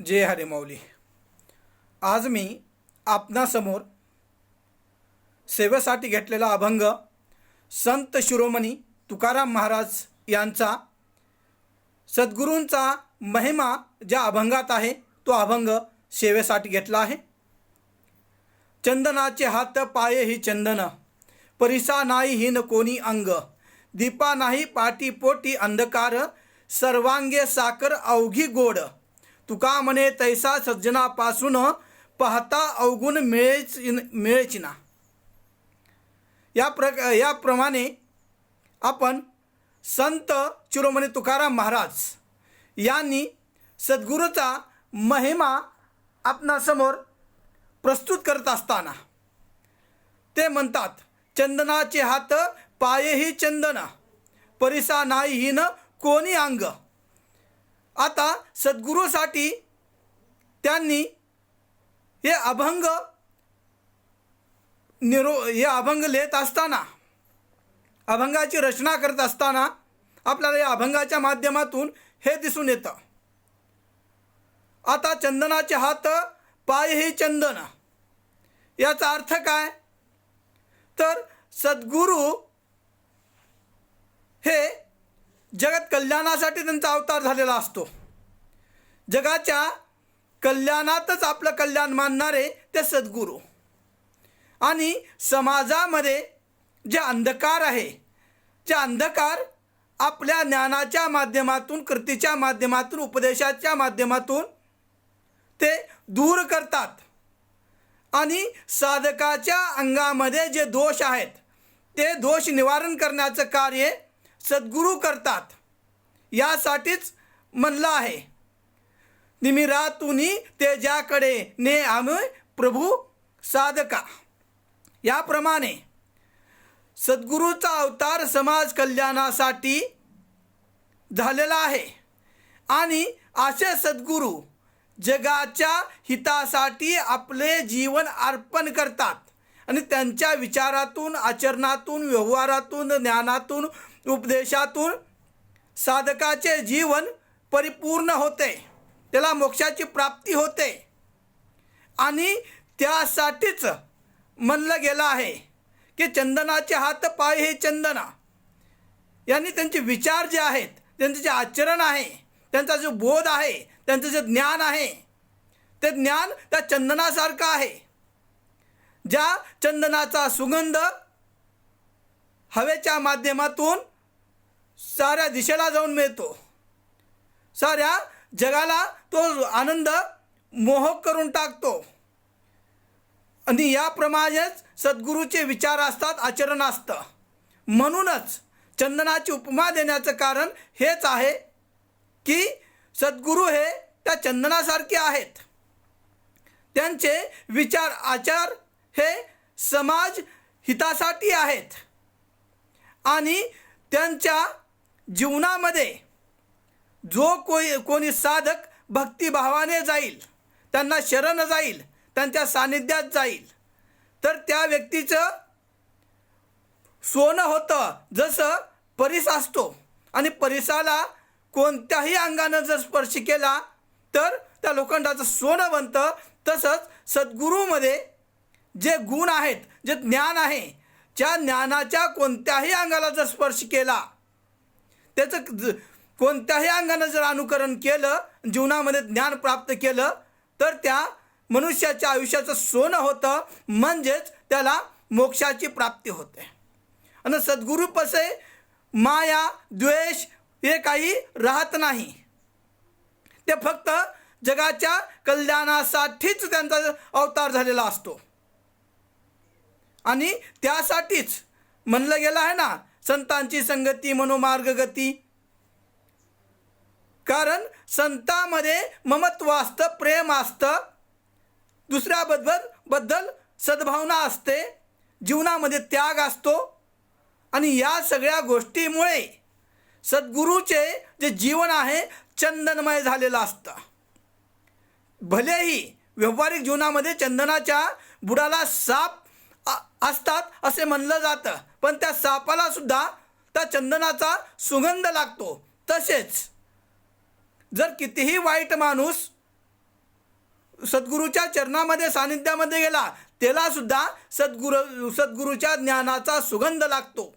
जय हरी माऊली. आज मी आपणासमोर सेवेसाठी घेतलेला अभंग संत शिरोमणी तुकाराम महाराज यांचा सद्गुरूंचा महिमा ज्या अभंगात आहे तो अभंग सेवेसाठी घेतला आहे. चंदनाचे हात पाये ही चंदन, परिसा नाही हिन कोणी अंग, दीपा नाही पाटी पोटी अंधकार, सर्वांगे साकर अवघी गोड, तुका म्हणे तैसा सज्जनापासून पाहता अवगुण मिळेचिना. याप्रमाणे आपण संत शिरोमणी तुकाराम महाराज यांनी सद्गुरूचा महिमा आपणासमोर प्रस्तुत करत असताना ते म्हणतात, चंदनाचे हात पाये ही चंदन, परिसा नाही हिन कोणी अंग. आता सद्गुरूसाठी त्यांनी हे अभंग लिहित असताना, अभंगाची रचना करत असताना आपल्याला या अभंगाच्या माध्यमातून हे दिसून येतं. आता चंदनाचे हात पाय हे चंदन, याचा अर्थ काय? तर सद्गुरू हे जगत कल्याणासाठी त्यांचा अवतार झालेला असतो. जगाच्या कल्याणातच आपलं कल्याण मानणारे ते सद्गुरू. आणि समाजामध्ये जे अंधकार आहे, जे अंधकार आपल्या ज्ञानाच्या माध्यमातून, कृतीच्या माध्यमातून, उपदेशाच्या माध्यमातून ते दूर करतात. आणि साधकाच्या अंगामध्ये जे दोष आहेत ते दोष निवारण करण्याचं कार्य सद्गुरू करतात. यासाठीच म्हणलं आहे, निमिरातुनी तेजाकडे ने आम्ही प्रभू साधका. याप्रमाणे सद्गुरूचा अवतार समाज कल्याणासाठी झालेला आहे. आणि असे सद्गुरू जगाच्या हितासाठी आपले जीवन अर्पण करतात. आणि त्यांच्या विचारातून, आचरणातून, व्यवहारातून, ज्ञानातून, उपदेशातून साधकाचे जीवन परिपूर्ण होते, त्याला मोक्षाची प्राप्ती होते. आणि त्यासाठीच म्हणलं गेलं आहे की चंदनाचे हात पाय हे चंदना. यांनी त्यांचे विचार जे आहेत, त्यांचे जे आचरण आहे, त्यांचा जो बोध आहे, त्यांचं जे ज्ञान आहे, ते ज्ञान त्या चंदनासारखं आहे. ज्या चंदनाचा सुगंध हवेच्या माध्यमातून साऱ्या दिशेला जाऊन मिळतो, साऱ्या जगाला तो आनंद मोहक करून टाकतो. आणि याप्रमाणेच सद्गुरूचे विचार असतात, आचरण असतं. म्हणूनच चंदनाची उपमा देण्याचं कारण हेच आहे की सद्गुरू हे त्या चंदनासारखे आहेत. त्यांचे विचार, आचार हे समाज हितासाठी आहेत. आणि त्यांच्या जीवनामध्ये जो कोणी साधक भक्तिभावाने जाईल, त्यांना शरण जाईल, त्यांच्या सानिध्यात जाईल, तर त्या व्यक्तीचं सोनं होतं. जसं परिस असतो आणि परिसाला कोणत्याही अंगानं जर स्पर्श केला तर त्या लोखंडाचं सोनं बनतं, तसंच सद्गुरूमध्ये जे गुण आहेत, जे ज्ञान आहे, ज्या ज्ञानाच्या कोणत्याही अंगाला जर स्पर्श केला, त्याचं कोणत्याही अंगानं जर अनुकरण केलं, जीवनामध्ये ज्ञान प्राप्त केलं, तर त्या मनुष्याच्या आयुष्याचं सोनं होतं. म्हणजेच त्याला मोक्षाची प्राप्ती होते. आणि सद्गुरूपासे माया, द्वेष हे काही राहत नाही. ते फक्त जगाच्या कल्याणासाठीच त्यांचा अवतार झालेला असतो. आणि त्यासाठीच म्हणलं गेलं आहे ना, संतांची संगती मनोमार्गगती. कारण संतांमध्ये ममत्व असतं, प्रेम असतं, दुसऱ्याबद्दल सद्भावना असते, जीवनामध्ये त्याग असतो. आणि या सगळ्या गोष्टीमुळे सद्गुरूचे जे जीवन आहे चंदनमय झालेलं असतं. भलेही व्यावहारिक जीवनामध्ये चंदनाच्या बुडाला साप असतात असे म्हणलं जातं, पण त्या सापाला सुद्धा त्या चंदनाचा सुगंध लागतो. तसेच जर कितीही वाईट माणूस सद्गुरूच्या चरणामध्ये सानिध्यामध्ये गेला त्याला सुद्धा सद्गुरूच्या ज्ञानाचा सुगंध लागतो.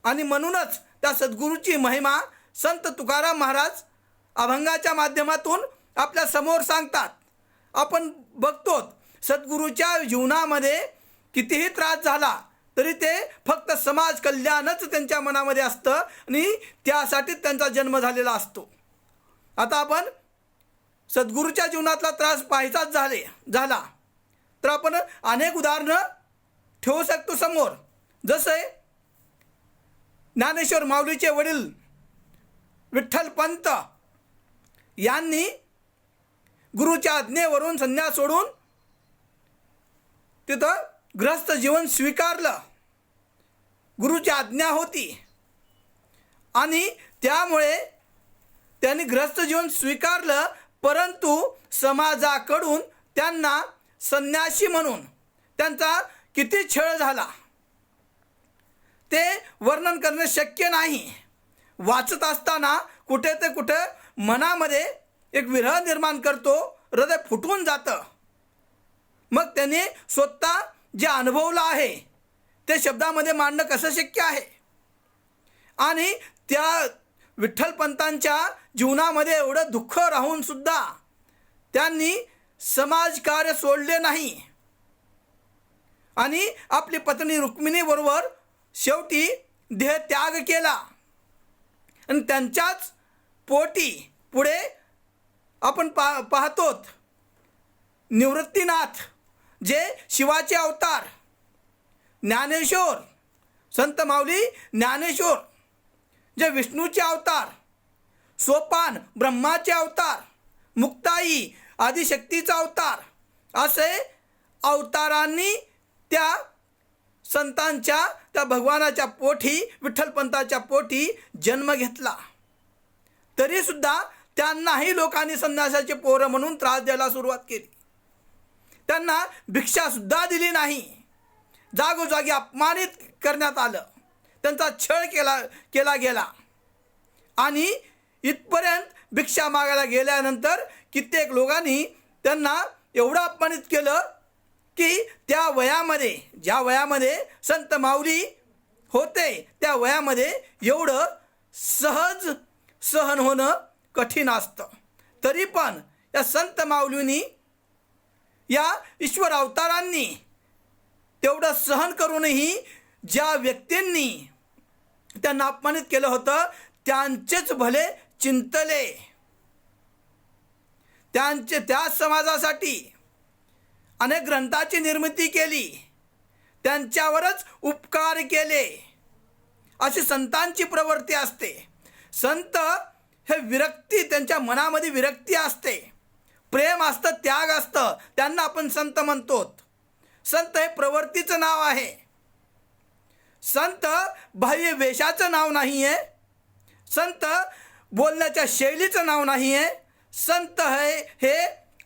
आणि म्हणूनच त्या सद्गुरूची महिमा संत तुकाराम महाराज अभंगाच्या माध्यमातून आपल्या समोर सांगतात. आपण बघतो सद्गुरूच्या जीवनामध्ये कितीही त्रास झाला तरी ते फक्त समाज कल्याणच त्यांच्या मनामध्ये असतं आणि त्यासाठीच त्यांचा जन्म झालेला असतो. आता आपण सद्गुरूच्या जीवनातला त्रास पाहायचाच झाला तर आपण अनेक उदाहरणं ठेवू शकतो समोर. जसे ज्ञानेश्वर माऊलीचे वडील विठ्ठल पंत यांनी गुरुच्या आज्ञेवरून संन्यास सोडून तिथं गृहस्थ जीवन स्वीकारलं. गुरुची आज्ञा होती आणि त्यामुळे त्यांनी गृहस्थ जीवन स्वीकारलं. परंतु समाजाकडून त्यांना संन्यासी म्हणून त्यांचा किती छळ झाला ते वर्णन करणे शक्य नाही. वाचत असताना कुठे ते कुठे मनामध्ये एक विरह निर्माण करतो, हृदय फुटून जातं. मग त्याने स्वतः जे अनुभवलं आहे ते शब्दामध्ये मांडणं कसं शक्य आहे. आणि त्या विठ्ठलपंतांच्या जीवनामध्ये एवढं दुःख राहून सुद्धा त्यांनी समाजकार्य सोडले नाही आणि आपली पत्नी रुक्मिणीबरोबर शेवटी देहत्याग केला. आणि त्यांच्याच पोटी पुढे आपण पाहतो निवृत्तीनाथ जे शिवाचे अवतार, ज्ञानेश्वर संत माऊली ज्ञानेश्वर जे विष्णूचे अवतार, सोपान ब्रह्माचे अवतार, मुक्ताई आदिशक्तीचा अवतार, असे अवतारांनी त्या संतांच्या त्या भगवानाच्या पोटी विठ्ठलपंताच्या पोटी जन्म घेतला. तरीसुद्धा त्यांनाही लोकांनी संन्यासाचे पोरं म्हणून त्रास द्यायला सुरुवात केली. त्यांना भिक्षासुद्धा दिली नाही. जागोजागी अपमानित करण्यात आलं. त्यांचा छळ केला गेला. आणि इथपर्यंत भिक्षा मागायला गेल्यानंतर कित्येक लोकांनी त्यांना एवढं अपमानित केलं की त्या वयामध्ये, ज्या वयामध्ये संत माऊली होते त्या वयामध्ये एवढं सहज सहन होणं कठीण असतं. तरी पण या संत माऊलींनी, या ईश्वर अवतारांनी तेवढं सहन करूनही ज्या व्यक्तींनी त्यांना अपमानित केलं होतं त्यांचेच भले चिंतले, त्या समाजासाठी अनेक ग्रंथाची निर्मिती केली, त्यांच्यावरच उपकार केले. अशी संतांची प्रवृत्ती असते. संत हे विरक्ती, त्यांच्या मनामध्ये विरक्ती असते, प्रेम असतं, त्याग असतं, त्यांना आपण संत म्हणतो. संत हे प्रवृत्तीचं नाव आहे. संत बाह्य वेशाचं नाव नाही आहे. संत बोलण्याच्या शैलीचं नाव नाही आहे. संत हे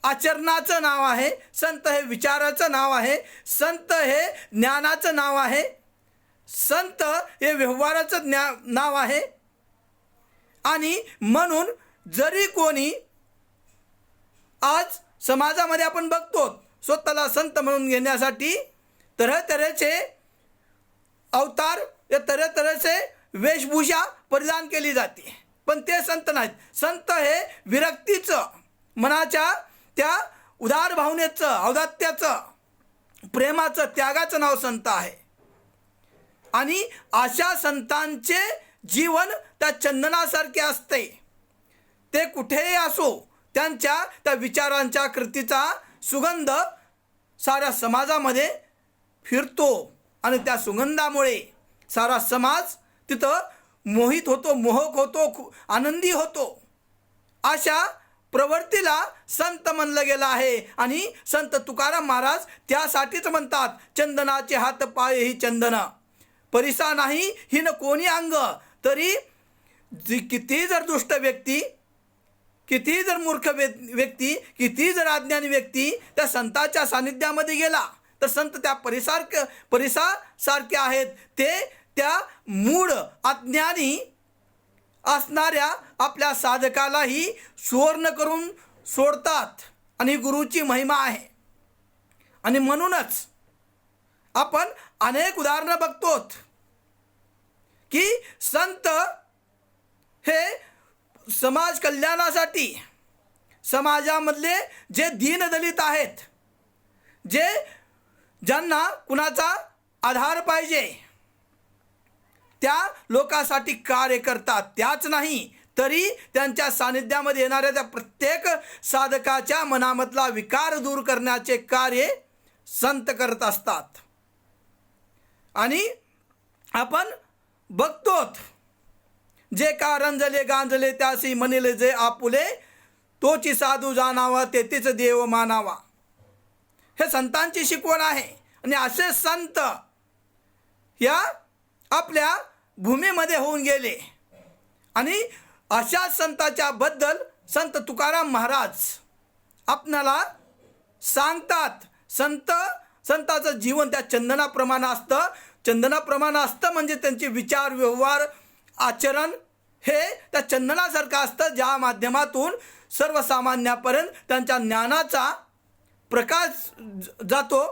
आचरणाचं नाव आहे. संत हे विचाराचं नाव आहे. संत हे ज्ञानाचं नाव आहे. संत हे व्यवहाराचं नाव आहे. आणि म्हणून जरी कोणी आज समाजामध्ये आपण बघतो स्वतःला संत म्हणून घेण्यासाठी तऱ्हेतऱ्हेचे अवतार या तऱ्हेतऱ्हेचे वेशभूषा परिधान केली जाते, पण ते संत नाहीत. संत हे विरक्तीचं, मनाच्या त्या उदार भावनेचं, औदात्याचं, प्रेमाचं, त्यागाचं नाव संत आहे. आणि अशा संतांचे जीवन त्या चंदनासारखे असते. ते कुठेही असो त्यांच्या त्या विचारांच्या, कृतीचा सुगंध साऱ्या समाजामध्ये फिरतो आणि त्या सुगंधामुळे सारा समाज तिथं मोहित होतो, मोहक होतो, आनंदी होतो. अशा प्रवृत्तीला संत म्हणलं गेलं आहे. आणि संत तुकाराम महाराज त्यासाठीच म्हणतात, चंदनाचे हात पाय ही चंदन, परिसा नाही हिन कोणी अंग. तरी किती जर दुष्ट व्यक्ती, किती जर मूर्ख व्यक्ती, किती जर अज्ञानी व्यक्ती त्या संतांच्या सानिध्यामध्ये गेला तर संत त्या परिसासारखे आहेत. ते त्या मूळ अज्ञानी असणाऱ्या आपल्या साधकालाही सुवर्ण करून सोडतात आणि ही गुरुची महिमा आहे. आणि म्हणूनच आपण अनेक उदाहरणं बघतो की संत हे समाज कल्याणासाठी, समाजामधले जे दीनदलित आहेत, ज्यांना कुणाचा आधार पाहिजे, त्या लोकांसाठी कार्य करतात. त्याच नाही तरी त्यांच्या सानिध्यामध्ये येणाऱ्या त्या प्रत्येक साधकाच्या मनामधला विकार दूर करण्याचे कार्य संत करत असतात. आणि आपण बघतो, जे का रंजले गांजले त्यासी म्हणिले जे आपुले, तोची साधू जाणावा तेथीच देव मानावा. हे संतांची शिकवण आहे. आणि असे संत या आपल्या भूमीमध्ये होऊन गेले. आणि अशा संताच्या बद्दल संत तुकाराम महाराज आपणाला सांगतात. संताचं जीवन त्या चंदनाप्रमाणे असतं. चंदनाप्रमाणे असतं म्हणजे त्यांचे विचार, व्यवहार, आचरण हे त्या चंदनासारखं असतं, ज्या माध्यमातून सर्वसामान्यापर्यंत त्यांच्या ज्ञानाचा प्रकाश जातो.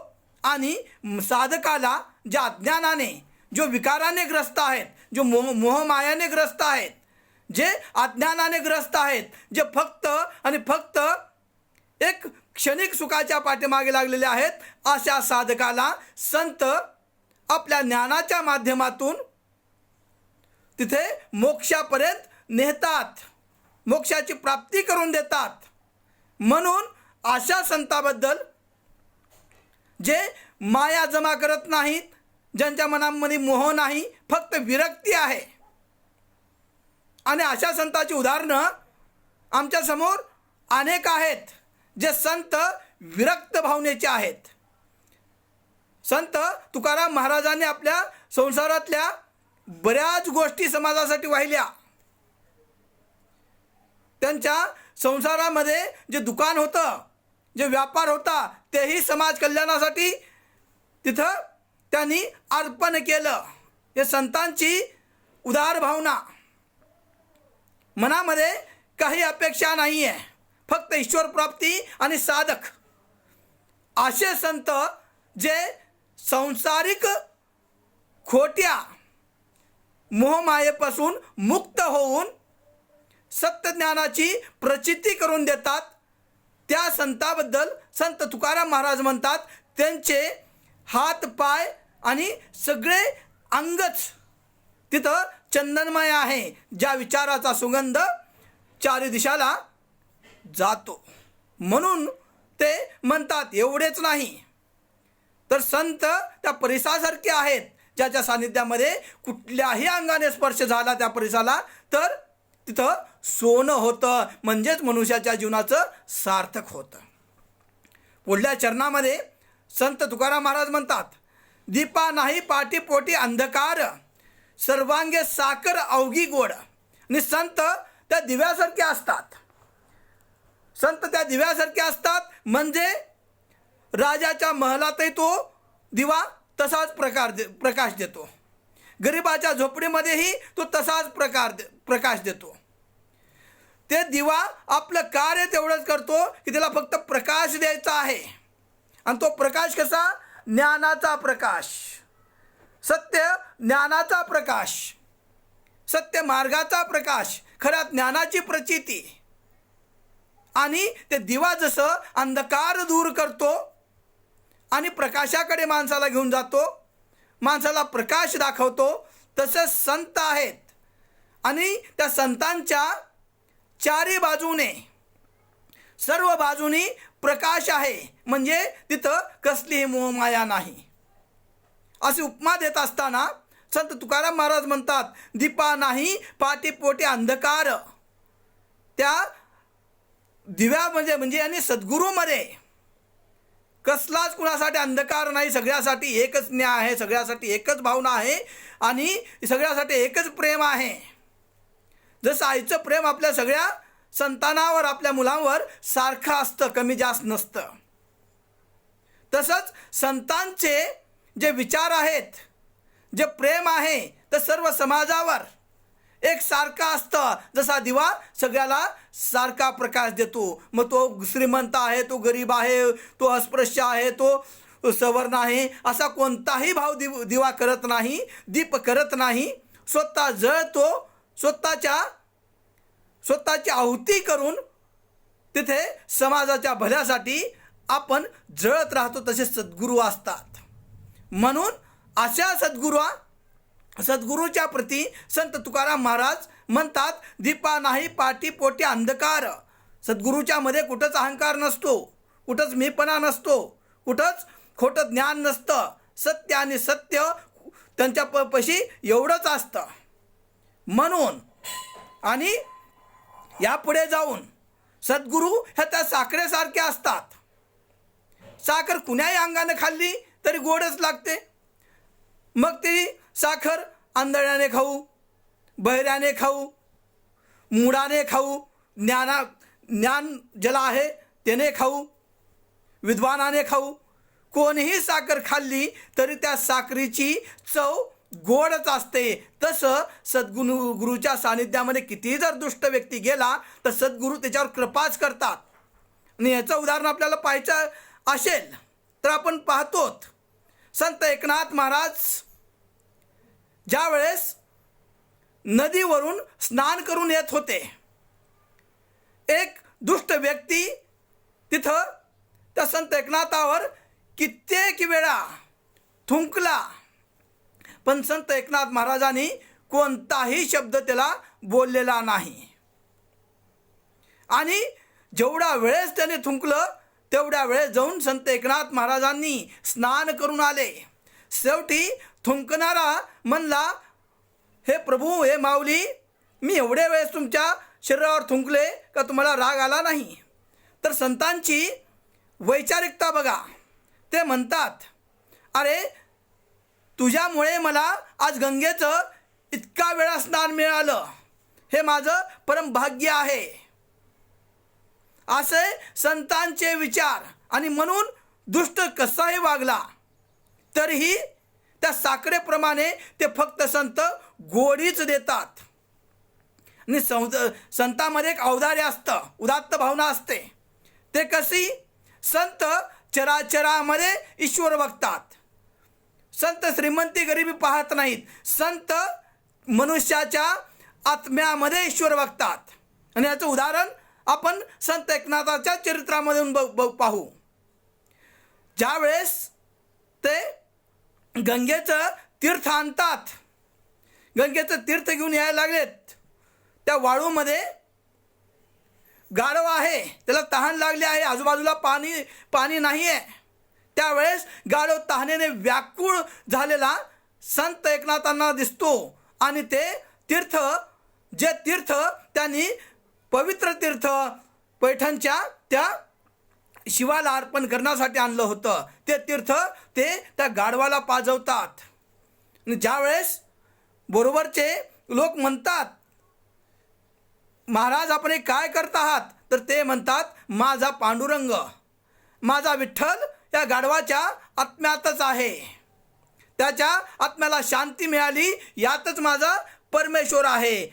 आणि साधकाला ज्या अज्ञानाने, जो विकाराने ग्रस्त आहेत, जो मोहमायाने ग्रस्त आहेत, जे अज्ञानाने ग्रस्त आहेत, जे फक्त आणि फक्त एक क्षणिक सुखाच्या पाठीमागे लागलेले आहेत, अशा साधकाला संत आपल्या ज्ञानाच्या माध्यमातून तिथे मोक्षापर्यंत नेतात, मोक्षाची प्राप्ती करून देतात. म्हणून अशा संताबद्दल, जे माया जमा करत नाहीत, ज्यांच्या मनामध्ये मोह नाही, फक्त विरक्ती आहे. आणि अशा संतांची उदाहरणं आमच्यासमोर अनेक आहेत, जे संत विरक्त भावनेचे आहेत. संत तुकाराम महाराजांनी आपल्या संसारातल्या बऱ्याच गोष्टी समाजासाठी वाहिल्या. त्यांच्या संसारामध्ये जे दुकान होतं, जे व्यापार होता, तेही समाज कल्याणासाठी तिथं त्यांनी अर्पण केलं. हे संतांची उदार भावना. मनामध्ये काही अपेक्षा नाही आहे, फक्त ईश्वर प्राप्ती आणि साधक. असे संत जे सांसारिक खोट्या मोहमायेपासून मुक्त होऊन सत्यज्ञानाची प्रचिती करून देतात, त्या संताबद्दल संत तुकाराम महाराज म्हणतात, त्यांचे हात, पाय आणि सगळे अंगच तिथं चंदनमय आहे, ज्या विचाराचा सुगंध चारी दिशाला जातो. म्हणून ते म्हणतात. एवढेच नाही तर संत त्या परिसासारखे आहेत, ज्याच्या सानिध्यामध्ये कुठल्याही अंगाने स्पर्श झाला त्या परिसाला तर तिथं सोनं होतं, म्हणजेच मनुष्याच्या जीवनाचं सार्थक होतं. पुढल्या चरणामध्ये संत तुकाराम महाराज म्हणतात, दीपा नाही पाठी पोटी अंधकार, सर्वांगे साखर अवघी गोड. आणि संत त्या दिव्यासारखे असतात. संत त्या दिव्यासारखे असतात म्हणजे राजाच्या महलातही तो दिवा तसाच प्रकाश देतो. गरिबाच्या झोपडीमध्येही तो तसाच प्रकाश देतो. ते दिवा आपलं कार्य तेवढंच करतो की त्याला फक्त प्रकाश द्यायचा आहे. आणि तो प्रकाश कसा? ज्ञानाचा प्रकाश, सत्य ज्ञानाचा प्रकाश, सत्य मार्गाचा प्रकाश, खऱ्या ज्ञानाची प्रचिती. आणि ते दिवा जसं अंधकार दूर करतो आणि प्रकाशाकडे माणसाला घेऊन जातो, माणसाला प्रकाश दाखवतो, तसंच संत आहेत. आणि त्या संतांच्या चारी बाजूने, सर्व बाजूनी प्रकाश आहे, म्हणजे तिथं कसलीही मोहमाया नाही. अशी उपमा देत असताना संत तुकाराम महाराज म्हणतात, दीपा नाही पाठीपोटी अंधकार. त्या दिव्या म्हणजे आणि सद्गुरूमध्ये कसलाच कुणासाठी अंधकार नाही. सगळ्यासाठी एकच न्याय आहे, सगळ्यासाठी एकच भावना आहे आणि सगळ्यासाठी एकच प्रेम आहे. जसं आईचं प्रेम आपल्या सगळ्या संतानावर, आपल्या मुलांवर सारखं असतं, कमी जास्त नसतं. तसंच संतांचे जे विचार आहेत, जे प्रेम आहे, तर सर्व समाजावर एक सारखा असतं. जसा दिवा सगळ्याला सारखा प्रकाश देतो. मग तो श्रीमंत आहे, तो गरीब आहे, तो अस्पृश्य आहे, तो सवर्ण आहे, असा कोणताही भाव दिवा करत नाही, दीप करत नाही. स्वतः जळतो, स्वतःची आहुती करून तिथे समाजाच्या भल्यासाठी आपण जळत राहतो. तसे सद्गुरू असतात. म्हणून अशा सद्गुरूच्या प्रती संत तुकाराम महाराज म्हणतात, दीपा नाही पाटी पोटी अंधकार. सद्गुरूच्या मध्ये कुठंच अहंकार नसतो, कुठंच मीपणा नसतो, कुठंच खोटं ज्ञान नसतं. सत्य आणि सत्य त्यांच्या पशी एवढंच असतं. म्हणून आणि यापुढे जाऊन सद्गुरू ह्या त्या साखरेसारखे असतात. साखर कुण्याही अंगाने खाल्ली तरी गोडच लागते. मग ती साखर आंधळ्याने खाऊ, बहिऱ्याने खाऊ, मुडाने खाऊ, ज्ञान ज्याला आहे त्याने खाऊ, विद्वानाने खाऊ, कोणीही साखर खाल्ली तरी त्या साखरेची चव गोडच असते. तसं गुरुच्या सानिध्यामध्ये कितीही जर दुष्ट व्यक्ती गेला तर सद्गुरू त्याच्यावर कृपाच करतात. आणि याचं उदाहरण आपल्याला पाहायचं असेल तर आपण पाहतोत, संत एकनाथ महाराज ज्या वेळेस नदीवरून स्नान करून येत होते, एक दुष्ट व्यक्ती तिथं त्या संत एकनाथावर कित्येक वेळा थुंकला, पण संत एकनाथ महाराजांनी कोणताही शब्द त्याला बोललेला नाही. आणि जेवढा वेळेस त्याने थुंकलं तेवढ्या वेळेस जाऊन संत एकनाथ महाराजांनी स्नान करून आले. शेवटी थुंकणारा म्हणला, हे प्रभू, हे माऊली, मी एवढे वेळेस तुमच्या शरीरावर थुंकले का तुम्हाला राग आला नाही? तर संतांची वैचारिकता बघा. ते म्हणतात, अरे तुझ्यामुळे मला आज गंगेचं इतका वेळा स्नान मिळालं, हे माझं परम भाग्य आहे. असे संतांचे विचार. आणि म्हणून दुष्ट कसाही वागला तरीही त्या साखरेप्रमाणे ते फक्त संत गोडीच देतात. आणि संतांमध्ये एक औदार्य असतं, उदात्त भावना असते. ते कशी? संत चराचरामध्ये ईश्वर बघतात. संत श्रीमंती गरिबी पाहत नाहीत. संत मनुष्याच्या आत्म्यामध्ये ईश्वर बघतात. आणि याचं उदाहरण आपण संत एकनाथाच्या चरित्रामधून पाहू. ज्यावेळेस ते गंगेचं तीर्थ आणतात, गंगेचं तीर्थ घेऊन यायला लागलेत, त्या वाळूमध्ये गाढव आहे, त्याला तहान लागली आहे, आजूबाजूला पाणी नाही आहे. त्यावेळेस गाढव तहानेने व्याकुळ झालेला संत एकनाथांना दिसतो. आणि ते तीर्थ त्यांनी पवित्र तीर्थ पैठणच्या त्या शिवाला अर्पण करण्यासाठी आणलं होतं, ते तीर्थ ते त्या गाढवाला पाजवतात. आणि ज्यावेळेस बरोबरचे लोक म्हणतात, महाराज आपण हे काय करत आहात? तर ते म्हणतात, माझा पांडुरंग, माझा विठ्ठल या गाढवाच्या आत्म्यातच आहे, त्याच्या आत्म्याला शांती मिळाली, यातच माझा परमेश्वर आहे.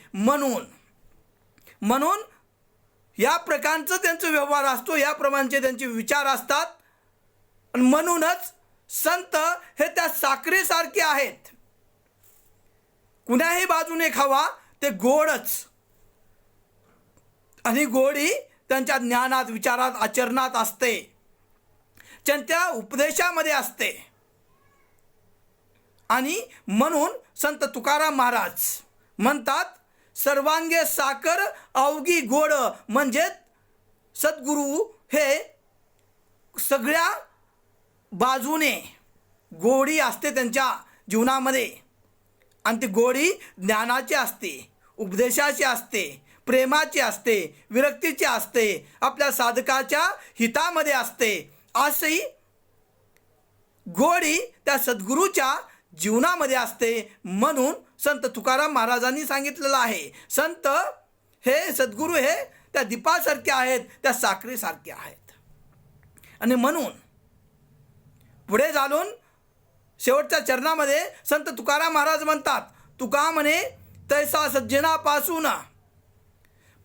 म्हणून या प्रकारचं त्यांचा व्यवहार असतो, याप्रमाणेचे त्यांचे विचार असतात. आणि म्हणूनच संत हे त्या साखरेसारखे आहेत. कुणाही बाजूने खावा ते गोडच. आणि गोडी त्यांच्या ज्ञानात, विचारात, आचरणात असते, त्यांच्या उपदेशामध्ये असते. आणि म्हणून संत तुकाराम महाराज म्हणतात, सर्वांगे साखर अवघी गोड. म्हणजे सद्गुरू हे सगळ्या बाजूने गोडी असते त्यांच्या जीवनामध्ये. आणि ती गोडी ज्ञानाची असते, उपदेशाची असते, प्रेमाची असते, विरक्तीची असते, आपल्या साधकाच्या हितामध्ये असते. अशी गोडी त्या सद्गुरूच्या जीवनामध्ये असते. म्हणून संत तुकाराम महाराजांनी सांगितलेलं आहे, संत हे सद्गुरू हे त्या दीपासारखे आहेत, त्या साखरेसारखे आहेत. आणि म्हणून पुढे चालून शेवटच्या चरणामध्ये संत तुकाराम महाराज म्हणतात, तुका म्हणे तैसा सज्जनापासून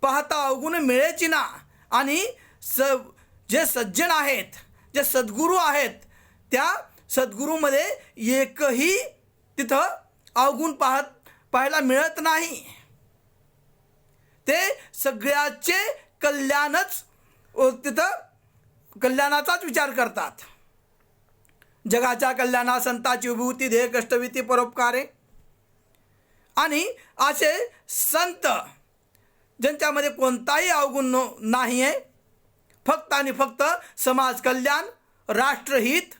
पाहता अवगुण मिळेची ना. आणि जे सज्जन आहेत, जे सद्गुरू आहेत, त्या सद्गुरूमध्ये एकही तिथं अवगुण पाहायला मिळत नाही. ते सगळ्याचे कल्याणच तिथं कल्याणाचाच विचार करतात. जगाच्या कल्याणा संताची विभूती ध्येय कष्टविती परोपकारे. आणि असे संत ज्यांच्यामध्ये कोणताही अवगुण नाही आहे, फक्त आणि फक्त समाज कल्याण, राष्ट्रहित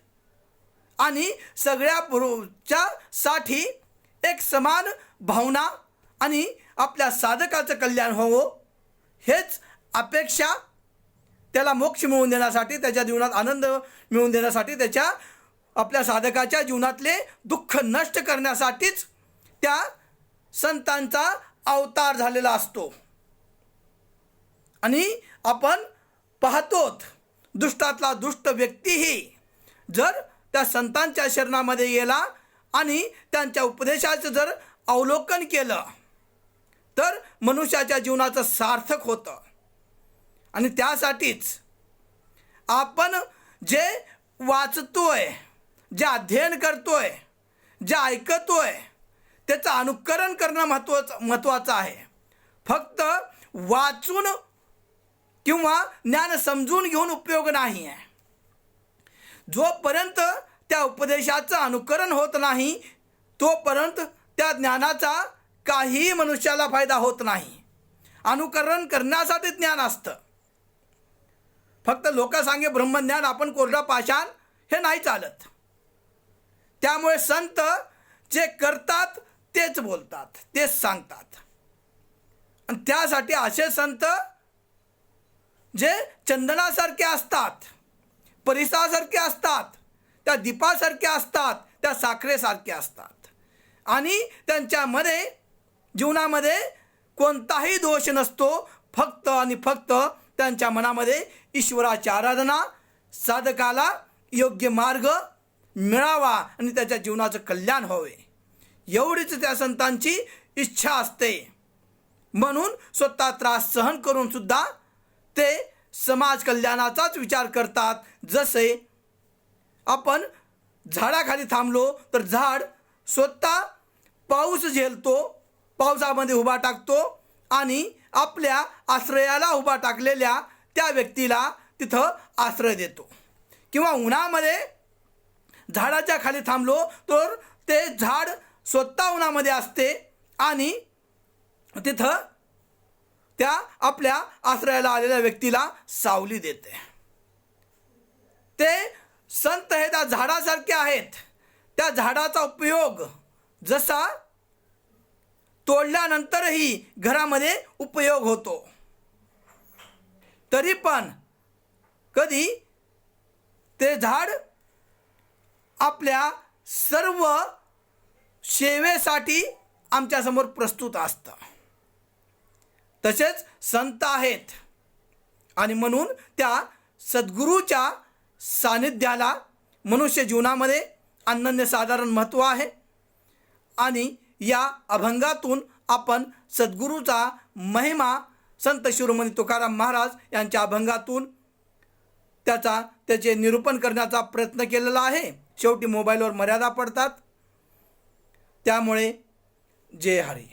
आणि सगळ्या साठी एक समान भावना आणि आपल्या साधकाचं कल्याण होवं हेच अपेक्षा, त्याला मोक्ष मिळवून देण्यासाठी, त्याच्या जीवनात आनंद मिळवून देण्यासाठी, त्याच्या आपल्या साधकाच्या जीवनातले दुःख नष्ट करण्यासाठीच त्या संतांचा अवतार झालेला असतो. आणि आपण पाहतोत दुष्टातला दुष्ट व्यक्तीही जर त्या संतांच्या शरणामध्ये गेला आणि त्यांच्या उपदेशाचं जर अवलोकन केलं तर मनुष्याच्या जीवनाचं सार्थक होतं. आणि त्यासाठीच आपण जे वाचतोय, जे अध्ययन करतोय, जे ऐकतोय, त्याचं अनुकरण करणं महत्त्वाचं आहे. फक्त वाचून किंवा ज्ञान समजून घेऊन उपयोग नाही आहे. जोपर्यंत त्या उपदेशाचं अनुकरण होत नाही तोपर्यंत त्या ज्ञानाचा काहीही मनुष्याला फायदा होत नाही. अनुकरण करण्यासाठी ज्ञान असतं. फक्त लोक सांगे ब्रह्मज्ञान, आपण कोरडा पाषाण, हे नाही चालत. त्यामुळे संत जे करतात तेच बोलतात, तेच सांगतात. आणि त्यासाठी असे संत जे चंदनासारखे असतात, परिसासारखे असतात, त्या दीपासारखे असतात, त्या साखरेसारखे असतात. आणि त्यांच्यामध्ये जीवनामध्ये कोणताही दोष नसतो. फक्त आणि फक्त त्यांच्या मनामध्ये ईश्वराची आराधना, साधकाला योग्य मार्ग मिळावा आणि त्याच्या जीवनाचं कल्याण व्हावे एवढीच त्या संतांची इच्छा असते. म्हणून स्वतः त्रास सहन करून सुद्धा ते समाज कल्याणाचाच विचार करतात. जसे आपण झाडाखाली थांबलो तर झाड स्वतः पाऊस झेलतो, पावसामध्ये उभा टाकतो आणि आपल्या आश्रयाला उभा टाकलेल्या त्या व्यक्तीला तिथं आश्रय देतो. किंवा उन्हामध्ये झाडाच्या खाली थांबलो तर ते झाड स्वतः उन्हामध्ये असते आणि तिथं त्या आपल्या आश्रयाला आलेल्या व्यक्तीला सावली देते. ते संत हे त्या झाडासारखे आहेत. त्या झाडाचा उपयोग जसा तोडल्यानंतरही घरामध्ये उपयोग होतो, तरी पण कधी ते झाड आपल्या सर्व सेवेसाठी आमच्यासमोर प्रस्तुत असतं. तसेच संत आहेत आणि म्हणून त्या सद्गुरूच्या सानिध्याला मनुष्य जीवनामध्ये अनन्यसाधारण महत्त्व आहे. आणि या अभंगातून आपण सद्गुरूचा महिमा संत शिरोमणी तुकाराम महाराज यांच्या अभंगातून त्याचे निरूपण करण्याचा प्रयत्न केलेला आहे. शेवटी मोबाईलवर मर्यादा पडतात. त्यामुळे जय हरी.